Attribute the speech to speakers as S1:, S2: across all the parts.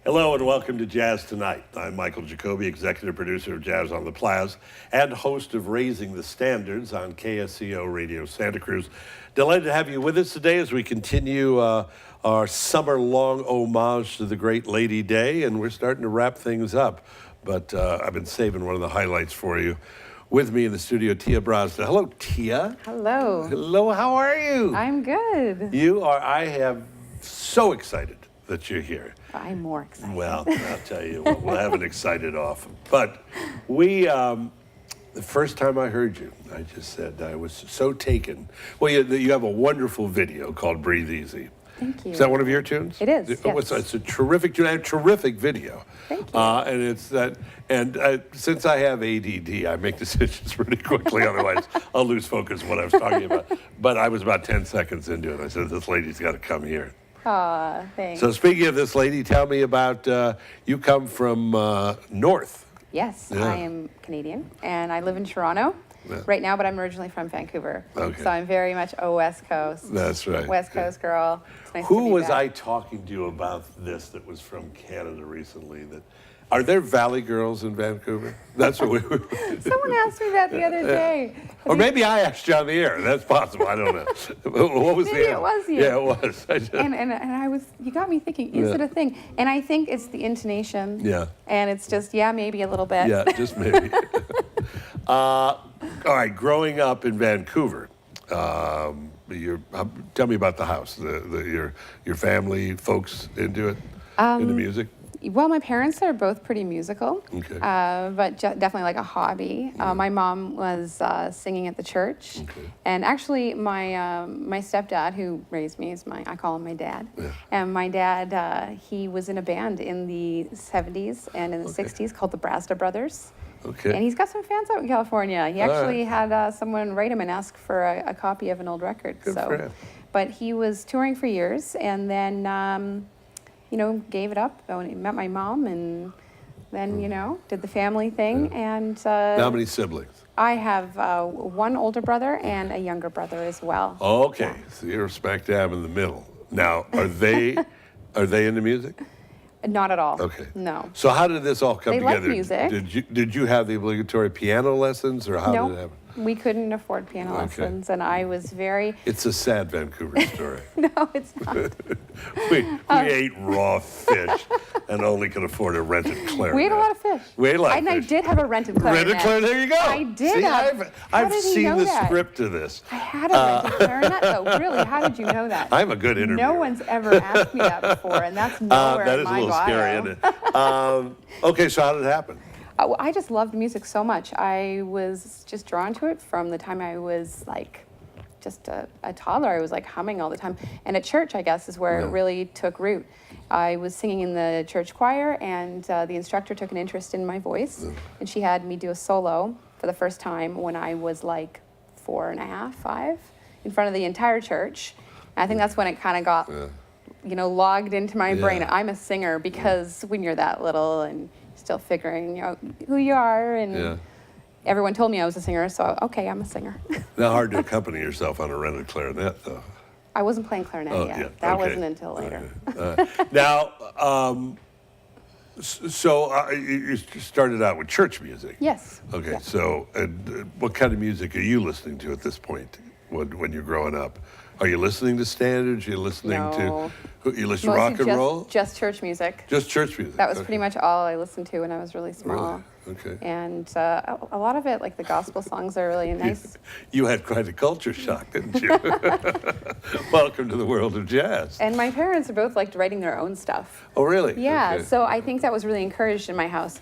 S1: Hello and welcome to Jazz Tonight. I'm Michael Jacobi, executive producer of Jazz on the Plazz and host of Raising the Standards on KSCO Radio Santa Cruz. Delighted to have you with us today as we continue our summer-long homage to the great Lady Day, and we're starting to wrap things up. But I've been saving one of the highlights for you. With me in the studio, Tia Brazda. Hello, Tia.
S2: Hello.
S1: Hello, how are you?
S2: I'm good.
S1: You are, I am so excited that you're here.
S2: I'm more excited.
S1: Well, I'll tell you, we'll have an excited off. But we, the first time I heard you, I just said I was so taken. Well, you have a wonderful video called Breathe Easy.
S2: Thank you.
S1: Is that one of your tunes?
S2: It is, yes.
S1: It's a terrific tune, and a terrific video.
S2: Thank you.
S1: And it's that, and since I have ADD, I make decisions really quickly, otherwise I'll lose focus on what I was talking about. But I was about 10 seconds into it. I said, this lady's got to come here.
S2: Aw, thanks.
S1: So speaking of this lady, tell me about, you come from North.
S2: Yes,
S1: Yeah.
S2: I am Canadian, and I live in Toronto right now, but I'm originally from Vancouver.
S1: Okay.
S2: So I'm very much West Coast.
S1: That's right.
S2: West Coast girl. It's nice to
S1: Who
S2: be
S1: was
S2: back.
S1: I talking to about this that was from Canada recently? Are there Valley girls in Vancouver? That's what we were.
S2: Someone asked me that the other day.
S1: Or maybe I asked you on the air. That's possible. I don't know. What was
S2: Maybe
S1: the
S2: it was you.
S1: Yeah, it was.
S2: And I was, you got me thinking, is it a thing? And I think it's the intonation.
S1: Yeah.
S2: And it's just, yeah, maybe a little bit.
S1: Yeah, just maybe. All right, growing up in Vancouver, tell me about the house, your family, folks into it, into music.
S2: Well, my parents are both pretty musical,
S1: Okay.
S2: but definitely like a hobby. My mom was singing at the church, and actually my stepdad, who raised me, I call him my dad.
S1: Yeah.
S2: And my dad, he was in a band in the 70s and in the 60s called the Brazda Brothers.
S1: Okay.
S2: And he's got some fans out in California. He actually had someone write him and ask for a copy of an old record.
S1: Good for him.
S2: But he was touring for years, and then gave it up when he met my mom, and then, did the family thing. And
S1: How many siblings?
S2: I have one older brother and a younger brother as well.
S1: Okay, so you're smack dab in the middle. Now, are they into music?
S2: Not at all.
S1: Okay.
S2: No.
S1: So how did this all come
S2: They like
S1: together?
S2: music.
S1: Did you have the obligatory piano lessons, or how
S2: No,
S1: did it happen?
S2: we couldn't afford piano lessons, and I was very...
S1: It's a sad Vancouver story.
S2: No, it's not.
S1: we ate raw fish and only could afford a rented clarinet.
S2: We ate a lot of fish.
S1: We ate a lot of
S2: And
S1: fish.
S2: I did have a rented clarinet.
S1: Rented clarinet, there you go.
S2: I did.
S1: See,
S2: How
S1: I've
S2: did he
S1: seen
S2: know
S1: the
S2: that?
S1: script to this.
S2: I had a rented clarinet, though. Really, how did you know that?
S1: I'm a good interviewer.
S2: No one's ever asked me that before, and that's nowhere
S1: that
S2: in
S1: is
S2: my
S1: a little
S2: bio.
S1: scary, isn't it? Okay, so how did it happen?
S2: I just loved music so much. I was just drawn to it from the time I was like just a toddler. I was like humming all the time. And at church, I guess, is where it really took root. I was singing in the church choir, and the instructor took an interest in my voice. And she had me do a solo for the first time when I was like 4.5, 5, in front of the entire church. And I think that's when it kind of got, logged into my brain. I'm a singer, because when you're that little and still figuring out who you are, and everyone told me I was a singer, so okay, I'm a singer.
S1: Not hard to accompany yourself on a rented clarinet, though.
S2: I wasn't playing clarinet yet. That wasn't until later.
S1: Now, so you started out with church music.
S2: Yes.
S1: Okay,
S2: Yeah.
S1: so what kind of music are you listening to at this point when you're growing up? Are you listening to standards? Are you listening
S2: No.
S1: to, you listen to
S2: Mostly
S1: rock and roll?
S2: Just church music.
S1: Just church music?
S2: That was pretty much all I listened to when I was really small.
S1: Really? Okay.
S2: And a lot of it, like the gospel songs, are really nice.
S1: You had quite a culture shock, didn't you? Welcome to the world of jazz.
S2: And my parents are both like writing their own stuff.
S1: Oh, really?
S2: Yeah,
S1: Okay.
S2: so I think that was really encouraged in my house.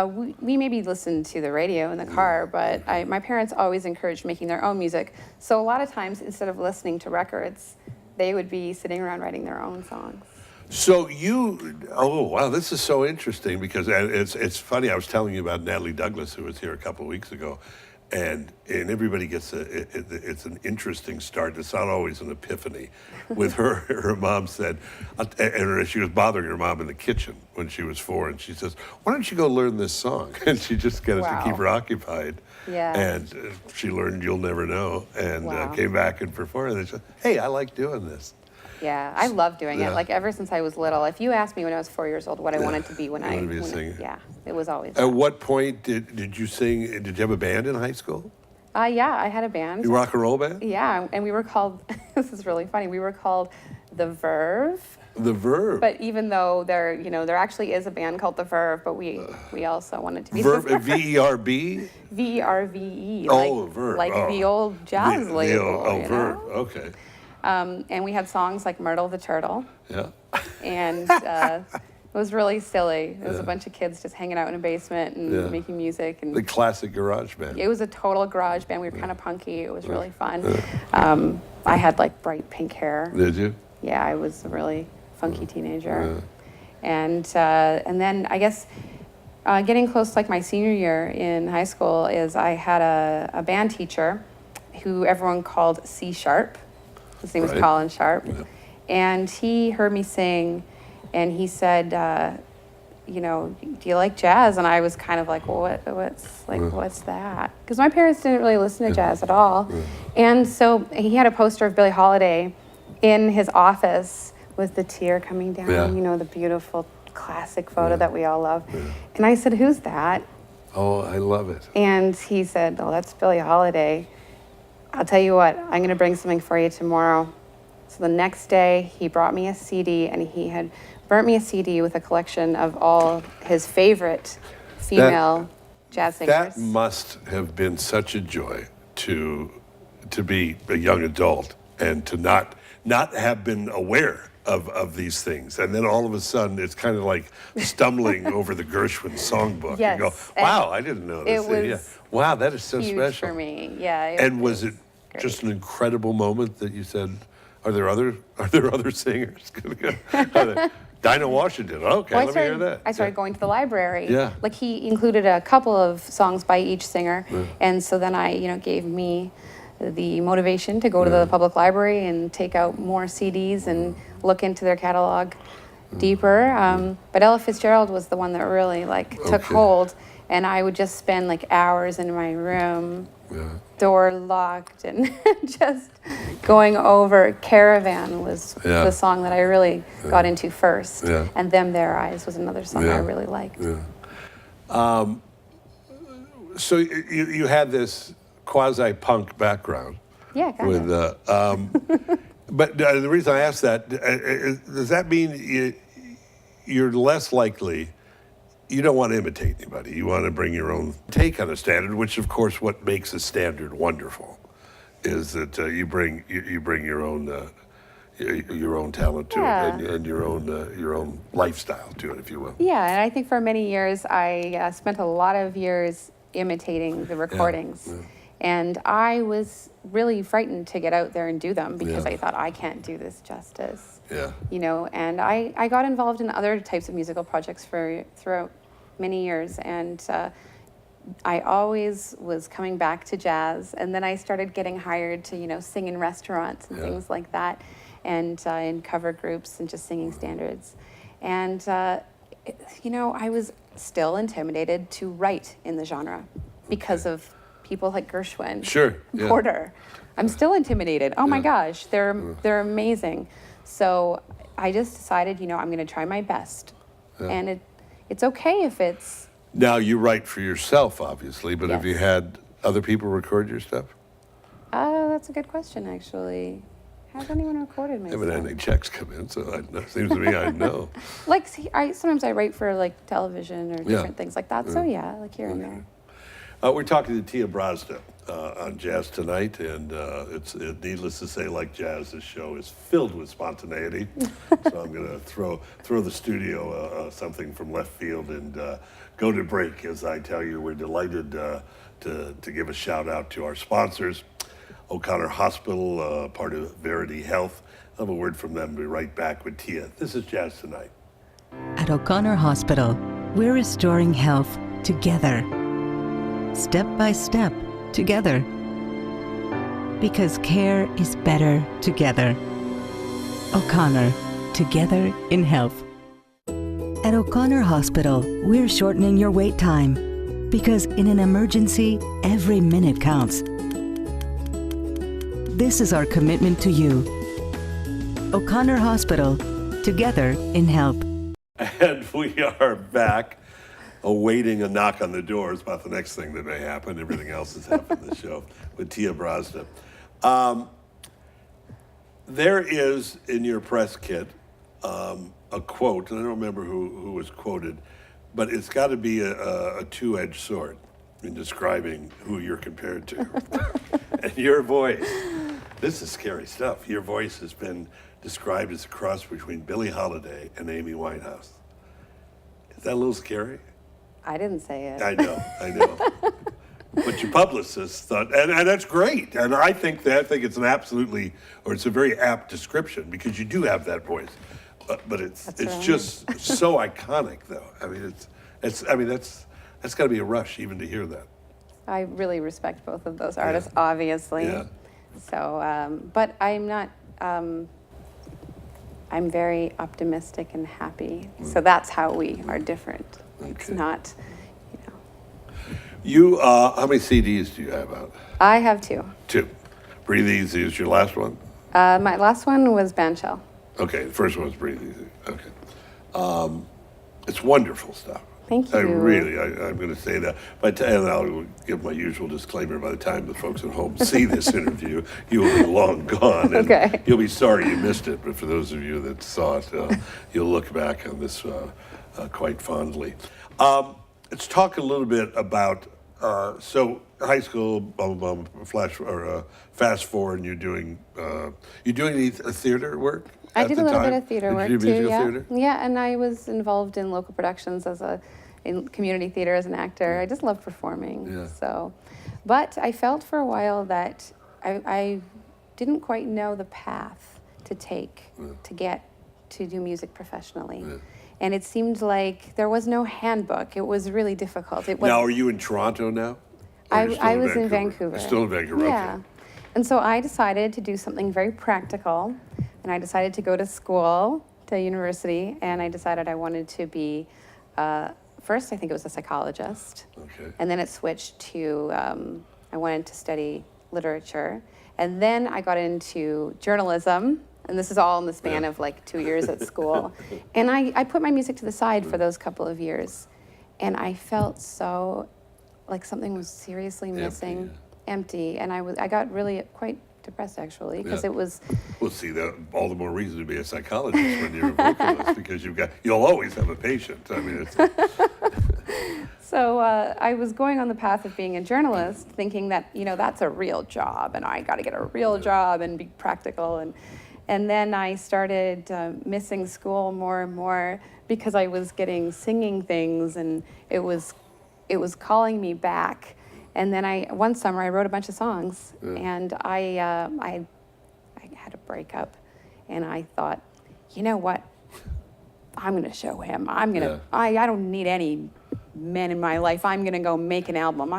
S2: We maybe listened to the radio in the car, but my parents always encouraged making their own music. So a lot of times, instead of listening to records, they would be sitting around writing their own songs.
S1: So oh wow, this is so interesting, because it's funny. I was telling you about Natalie Douglas, who was here a couple of weeks ago, and everybody gets it's an interesting start. It's not always an epiphany. With her, her mom said, and she was bothering her mom in the kitchen when she was 4, and she says, "Why don't you go learn this song?" And she just got us to keep her occupied.
S2: Yeah.
S1: And she learned "You'll Never Know," and
S2: Wow.
S1: came back and performed. And they said, "Hey, I like doing this."
S2: Yeah, I love doing
S1: Yeah.
S2: it. Like ever since I was little. If you asked me when I was 4 years old what I wanted to be when
S1: You wanted to be a singer.
S2: yeah, it was always.
S1: At what point did you sing? Did you have a band in high school?
S2: Yeah, I had a band.
S1: You rock and roll band?
S2: Yeah, and we were called. This is really funny. We were called The Verve.
S1: The Verve.
S2: But even though there actually is a band called The Verve, but we also wanted to be
S1: Verve,
S2: The Verve.
S1: VERB?
S2: VERVE.
S1: Oh, Verve.
S2: Like
S1: Oh.
S2: the old jazz label.
S1: Oh,
S2: you
S1: Verve.
S2: know?
S1: Okay.
S2: And we had songs like Myrtle the Turtle.
S1: Yeah.
S2: And it was really silly. It was a bunch of kids just hanging out in a basement and making music. And
S1: The classic garage band.
S2: it was a total garage band. We were kind of punky. It was really fun. I had like bright pink hair.
S1: Did you?
S2: Yeah, I was a really funky teenager. And then I guess getting close to like my senior year in high school is I had a band teacher who everyone called C Sharp. His name was
S1: Right.
S2: Colin Sharp.
S1: Yeah.
S2: And he heard me sing and he said, do you like jazz? And I was kind of like, well, what's that? Because my parents didn't really listen to jazz at all. And so he had a poster of Billie Holiday in his office with the tear coming down, the beautiful classic photo that we all love. And I said, who's that?
S1: Oh, I love it.
S2: And he said, oh, that's Billie Holiday. I'll tell you what, I'm going to bring something for you tomorrow. So the next day, he brought me a CD, and he had burnt me a CD with a collection of all his favorite female jazz singers.
S1: That must have been such a joy to be a young adult and to not have been aware of these things. And then all of a sudden, it's kind of like stumbling over the Gershwin songbook.
S2: Yes.
S1: You go, wow, I didn't know this.
S2: It was
S1: Wow, that is so
S2: huge
S1: special.
S2: for me. Yeah.
S1: And was it
S2: great.
S1: just an incredible moment that you said, are there other singers? Dinah Washington. Okay,
S2: Well,
S1: let me hear that.
S2: I started going to the library.
S1: Yeah.
S2: Like he included a couple of songs by each singer, and so then I, gave me the motivation to go to the public library and take out more CDs and look into their catalog deeper. But Ella Fitzgerald was the one that really took hold, and I would just spend hours in my room, door locked, and just going over. Caravan was the song that I really got into first, and Them Their Eyes was another song I really liked.
S1: So you had this quasi-punk background.
S2: Yeah, kind of.
S1: But the reason I ask that, does that mean you're less likely, you don't want to imitate anybody, you want to bring your own take on a standard, which of course what makes a standard wonderful is that you bring your own talent to it and your own lifestyle to it, if you will.
S2: Yeah, and I think for many years I spent a lot of years imitating the recordings. And I was really frightened to get out there and do them because I thought, I can't do this justice. And I got involved in other types of musical projects throughout many years. And I always was coming back to jazz. And then I started getting hired to, sing in restaurants and things like that. And in cover groups and just singing standards. And, I was still intimidated to write in the genre because of people like Gershwin, Porter. I'm still intimidated. Oh my gosh, they're amazing. So I just decided, I'm going to try my best, and it's okay if it's.
S1: Now you write for yourself, obviously, but have you had other people record your stuff?
S2: That's a good question, actually. Has anyone recorded my
S1: I haven't had
S2: stuff?
S1: any checks come in, so it seems to me I know.
S2: Sometimes I write for television or different things like that. So here and there.
S1: We're talking to Tia Brazda on Jazz Tonight, and it's needless to say, like jazz, this show is filled with spontaneity. So I'm going to throw the studio something from left field and go to break. As I tell you, we're delighted to give a shout out to our sponsors, O'Connor Hospital, part of Verity Health. I'll have a word from them. We'll be right back with Tia. This is Jazz Tonight.
S3: At O'Connor Hospital, we're restoring health together. Step by step, together. Because care is better together. O'Connor, together in health. At O'Connor Hospital, we're shortening your wait time. Because in an emergency, every minute counts. This is our commitment to you. O'Connor Hospital. Together in help.
S1: And we are back, awaiting a knock on the door. It's about the next thing that may happen. Everything else has happened in the show with Tia Brazda. There is in your press kit a quote, and I don't remember who was quoted, but it's got to be a two-edged sword in describing who you're compared to. And your voice, this is scary stuff. Your voice has been described as a cross between Billie Holiday and Amy Winehouse. Is that a little scary?
S2: I didn't say it.
S1: I know. But your publicist thought, and that's great. And I think it's an absolutely, or it's a very apt description because you do have that voice. But it's just so iconic, though. I mean, that's got to be a rush even to hear that.
S2: I really respect both of those artists, obviously.
S1: Yeah.
S2: So, but I'm not. I'm very optimistic and happy. So that's how we are different.
S1: Okay.
S2: It's not,
S1: How many CDs do you have out?
S2: I have two.
S1: Two. Breathe Easy is your last one?
S2: My last one was Bandshell.
S1: Okay, the first one was Breathe Easy. Okay. It's wonderful stuff.
S2: Thank you.
S1: I'm going to say that. And I'll give my usual disclaimer. By the time the folks at home see this interview, you will be long gone. And
S2: Okay.
S1: You'll be sorry you missed it. But for those of you that saw it, you'll look back on this quite fondly. Let's talk a little bit about, so high school, fast forward, and you're doing any theater work?
S2: I did a little bit of theater work
S1: too,
S2: too, yeah.
S1: Theater?
S2: Yeah, and I was involved in local productions in community theater as an actor. I just love performing.
S1: Yeah.
S2: So, but I felt for a while that I didn't quite know the path to take to get to do music professionally. Yeah. And it seemed like there was no handbook. It was really difficult.
S1: Now, are you in Toronto now?
S2: I was in Vancouver.
S1: Still in Vancouver,
S2: yeah.
S1: Okay.
S2: And so I decided to do something very practical, and I decided to go to school, to university, and I decided I wanted to be, first I think it was a psychologist,
S1: Okay.
S2: and then it switched to, I wanted to study literature, and then I got into journalism, and this is all in the span of like 2 years at school, and I put my music to the side for those couple of years, and I felt so like something was seriously missing. Empty, and I got really quite depressed actually because it was.
S1: Well, see, that all the more reason to be a psychologist when you're a vocalist because you'll always have a patient. I mean,
S2: So I was going on the path of being a journalist, thinking that that's a real job, and I got to get a real job and be practical, and then I started missing school more and more because I was getting singing things, and it was calling me back. And then one summer I wrote a bunch of songs, and I had a breakup, and I thought, you know what? I'm gonna show him. I don't need any men in my life. I'm gonna go make an album.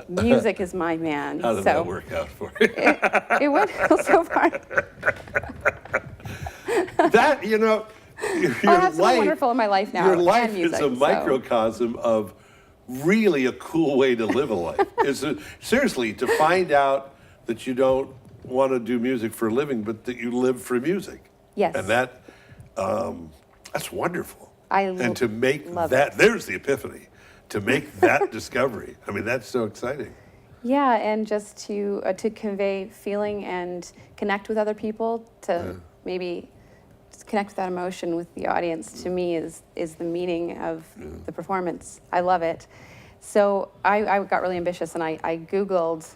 S2: Music is my man.
S1: How did that work out for you?
S2: It went so far.
S1: That your
S2: I have something wonderful in my life now.
S1: Your life
S2: and music,
S1: is a microcosm of really a cool way to live a life. Seriously, to find out that you don't want to do music for a living, but that you live for music.
S2: Yes.
S1: And that's wonderful. And to make
S2: love
S1: that,
S2: it.
S1: there's the epiphany. To make that discovery. I mean, that's so exciting.
S2: Yeah, and just to convey feeling and connect with other people, to maybe connect with that emotion with the audience, to me is the meaning of the performance. I love it. So I got really ambitious, and I Googled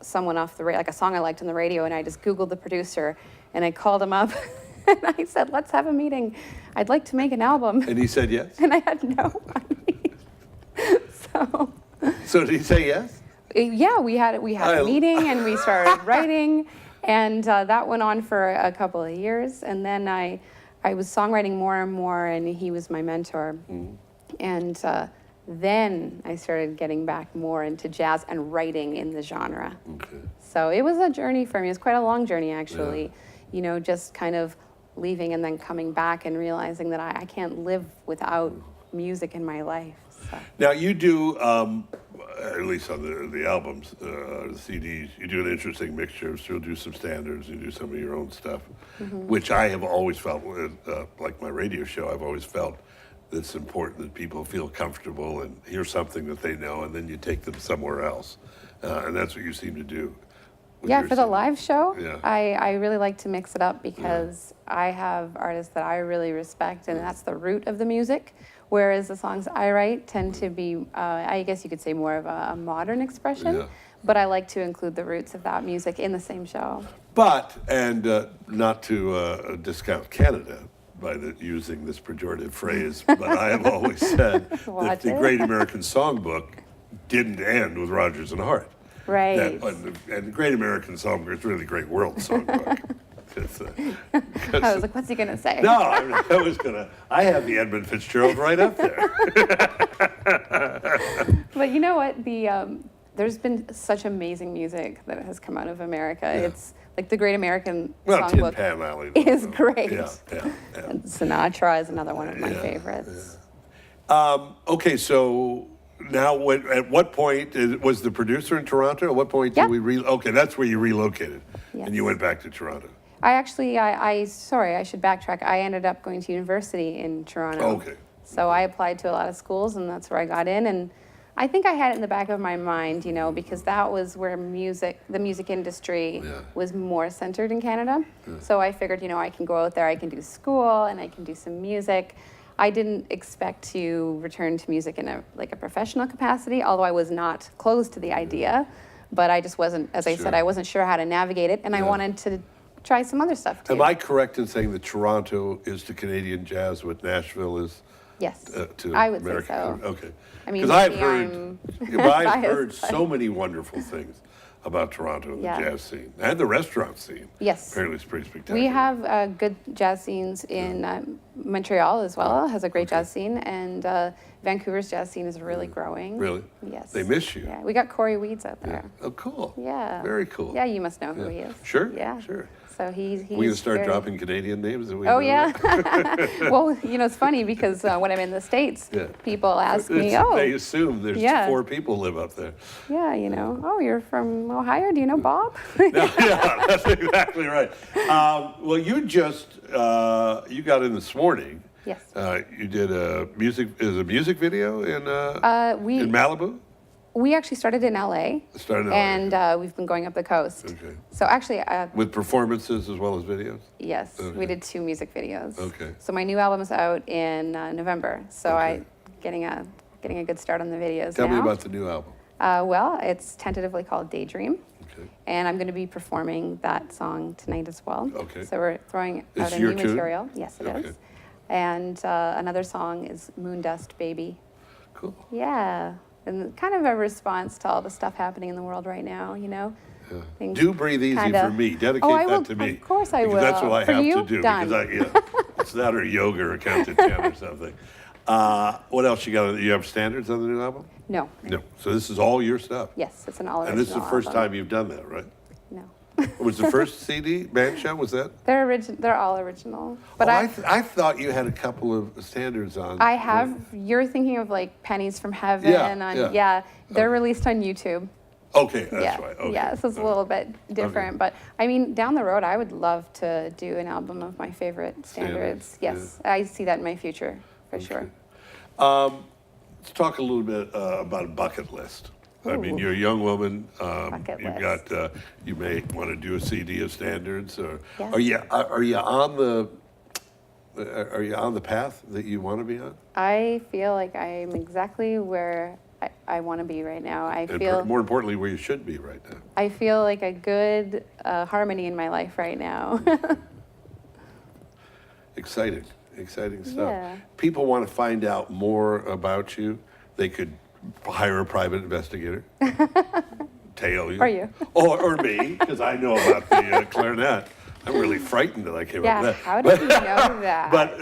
S2: someone off the radio, like a song I liked on the radio, and I just Googled the producer, and I called him up, and I said, let's have a meeting. I'd like to make an album.
S1: And he said yes?
S2: And I had no money.
S1: So did he say yes?
S2: Yeah, we had a meeting, and we started writing. And that went on for a couple of years, and then I was songwriting more and more, and he was my mentor. And then I started getting back more into jazz and writing in the genre.
S1: Okay.
S2: So it was a journey for me. It was quite a long journey, actually. Just kind of leaving and then coming back and realizing that I can't live without music in my life.
S1: Now you do, at least on the albums, the CDs, you do an interesting mixture. So you'll do some standards, you do some of your own stuff, which I have always felt, like my radio show, I've always felt that it's important that people feel comfortable and hear something that they know, and then you take them somewhere else. And that's what you seem to do.
S2: Yeah, for the live show,
S1: Yeah.
S2: I really like to mix it up because I have artists that I really respect, and that's the root of the music. Whereas the songs I write tend to be, I guess you could say, more of a modern expression.
S1: Yeah.
S2: But I like to include the roots of that music in the same show.
S1: But, and not to discount Canada by using this pejorative phrase, but I have always said that
S2: Watch
S1: the
S2: it.
S1: Great American Songbook didn't end with Rodgers and Hart.
S2: Right.
S1: And the Great American Songbook is really the Great World Songbook.
S2: I was like, what's he going to say?
S1: No, I have the Edmund Fitzgerald right up there.
S2: But you know what? There's been such amazing music that has come out of America.
S1: Yeah.
S2: It's like the Great American
S1: Well, Tin
S2: Songbook
S1: Pan Alley
S2: is great.
S1: Yeah.
S2: And Sinatra is another one of my favorites.
S1: Okay, so now at what point was the producer in Toronto? At what point did we okay, that's where you relocated.
S2: Yes.
S1: And you went back to Toronto.
S2: I actually, sorry, I should backtrack. I ended up going to university in Toronto.
S1: Okay.
S2: So I applied to a lot of schools, and that's where I got in. And I think I had it in the back of my mind, because that was where the music industry was more centered in Canada. So I figured, I can go out there, I can do school, and I can do some music. I didn't expect to return to music in a professional capacity, although I was not closed to the idea. But I just wasn't, as I said, I wasn't sure how to navigate it, and I wanted to try some other stuff too.
S1: Am I correct in saying that Toronto is to Canadian jazz what Nashville is
S2: Yes,
S1: to
S2: I would
S1: American?
S2: say so.
S1: Okay.
S2: I mean,
S1: Because I've
S2: maybe
S1: heard,
S2: I'm
S1: I've heard
S2: biased,
S1: so many wonderful things about Toronto and
S2: Yeah.
S1: the jazz scene and the restaurant scene.
S2: Yes.
S1: Apparently, it's pretty spectacular.
S2: We have good jazz scenes in Montreal as well. Has a great jazz scene, and Vancouver's jazz scene is really growing.
S1: Really?
S2: Yes.
S1: They miss you.
S2: Yeah, we got Corey Weeds out there.
S1: Oh, cool.
S2: Yeah.
S1: Very cool.
S2: Yeah, you must know who he is.
S1: Sure.
S2: Yeah.
S1: Sure.
S2: So he's
S1: We gonna start
S2: very-
S1: dropping Canadian names? That we
S2: Oh
S1: know
S2: yeah.
S1: that?
S2: Well, it's funny because when I'm in the States,
S1: Yeah.
S2: people ask me,
S1: They assume there's
S2: Yeah.
S1: 4 people live up there.
S2: yeah, oh, you're from Ohio? Do you know Bob?
S1: Yeah, that's exactly right. Well, you just you got in this morning.
S2: Yes.
S1: You did a music video in
S2: We
S1: in Malibu.
S2: we actually started in LA.
S1: Started in LA,
S2: And we've been going up the coast.
S1: Okay.
S2: So actually,
S1: With performances as well as videos.
S2: yes,
S1: Okay.
S2: we did 2 music videos.
S1: Okay.
S2: So my new album's out in November. So
S1: Okay.
S2: getting a good start on the videos
S1: Tell
S2: now.
S1: me about the new album.
S2: Well, it's tentatively called Daydream.
S1: Okay.
S2: And I'm going to be performing that song tonight as well.
S1: Okay.
S2: So we're throwing
S1: It's
S2: out a
S1: your
S2: new
S1: tune?
S2: material. Yes, it is.
S1: Okay.
S2: And another song is Moondust Baby.
S1: Cool.
S2: Yeah. And kind of a response to all the stuff happening in the world right now, Things
S1: Do Breathe Easy
S2: kinda-
S1: for me. Dedicate
S2: Oh, I
S1: that
S2: will-
S1: to me.
S2: of course I
S1: Because that's
S2: will.
S1: what I
S2: For
S1: have
S2: you?
S1: to do.
S2: Done.
S1: Because it's that or yoga or count to 10 or something. What else you got? You have standards on the new album?
S2: No.
S1: No. So this is all your stuff.
S2: Yes, it's an all original
S1: And this is the first
S2: album.
S1: time you've done that, right?
S2: No.
S1: Was the first CD, band show, was that?
S2: They're all original. But
S1: I thought you had a couple of standards on.
S2: I have, you're thinking of like Pennies from Heaven.
S1: Yeah, yeah.
S2: They're released on YouTube.
S1: Okay, that's
S2: Yeah,
S1: right. Okay.
S2: yeah, so it's a little bit different. But I mean, down the road, I would love to do an album of my favorite standards. Yes, I see that in my future, for sure.
S1: Let's talk a little bit about a bucket list. I mean,
S2: Ooh.
S1: you're a young woman.
S2: Bucket
S1: You've
S2: list.
S1: got. You may want to do a CD of standards, or
S2: Yeah.
S1: are you on the? Are you on the path that you want to be on?
S2: I feel like I'm exactly where I want to be right now. I
S1: And
S2: feel
S1: more importantly, where you should be right now.
S2: I feel like a good harmony in my life right now.
S1: Exciting stuff.
S2: Yeah.
S1: People want to find out more about you. They could hire a private investigator. Tail you.
S2: Or you.
S1: Or me, because I know about the clarinet. I'm really frightened that I came up
S2: Yeah,
S1: with that.
S2: how did you know that?
S1: But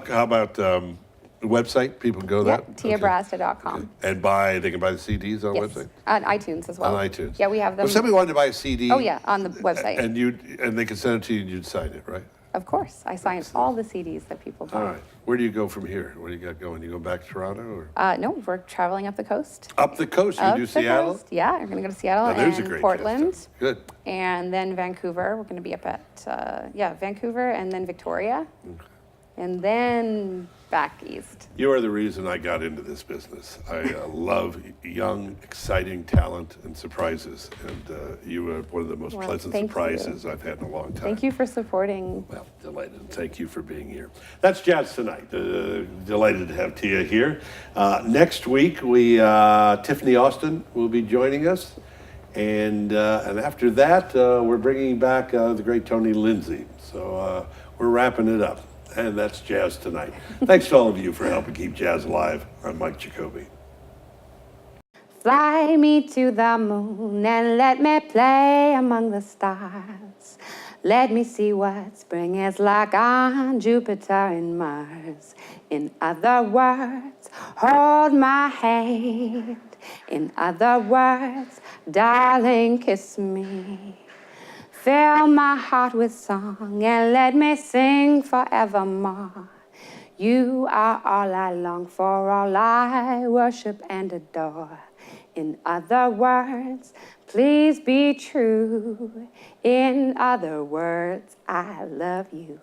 S1: how about the website? People can go to that?
S2: TiaBrazda.com.
S1: Okay. And they can buy the CDs on the
S2: Yes,
S1: website?
S2: on iTunes as well.
S1: On iTunes?
S2: Yeah, we have them.
S1: If somebody wanted to buy a CD.
S2: Oh yeah, on the website.
S1: And they could send it to you and you'd sign it, right?
S2: Of course. I signed all the CDs that people bought.
S1: All right. Where do you go from here? What do you got going? You go back to Toronto or?
S2: No, we're traveling up the coast.
S1: Up the coast? You
S2: Up
S1: do
S2: the
S1: Seattle?
S2: coast. Yeah, we're going to go to Seattle
S1: Now, there's a
S2: and
S1: great
S2: Portland.
S1: jazz town. Good.
S2: And then Vancouver. We're going to be up at, Vancouver and then Victoria.
S1: Okay.
S2: And then back east.
S1: You are the reason I got into this business. I love young, exciting talent and surprises, and you are one of the most
S2: Well,
S1: pleasant
S2: thank
S1: surprises
S2: you.
S1: I've had in a long time.
S2: Thank you for supporting.
S1: Well, delighted. Thank you for being here. That's Jazz Tonight. Delighted to have Tia here. Next week, Tiffany Austin will be joining us, and after that, we're bringing back the great Tony Lindsay. So we're wrapping it up. And that's Jazz Tonight. Thanks to all of you for helping keep jazz alive. I'm Mike Jacobi.
S2: Fly me to the moon and let me play among the stars. Let me see what spring is like on Jupiter and Mars. In other words, hold my hand. In other words, darling, kiss me. Fill my heart with song and let me sing forevermore. You are all I long for, all I worship and adore. In other words, please be true. In other words, I love you.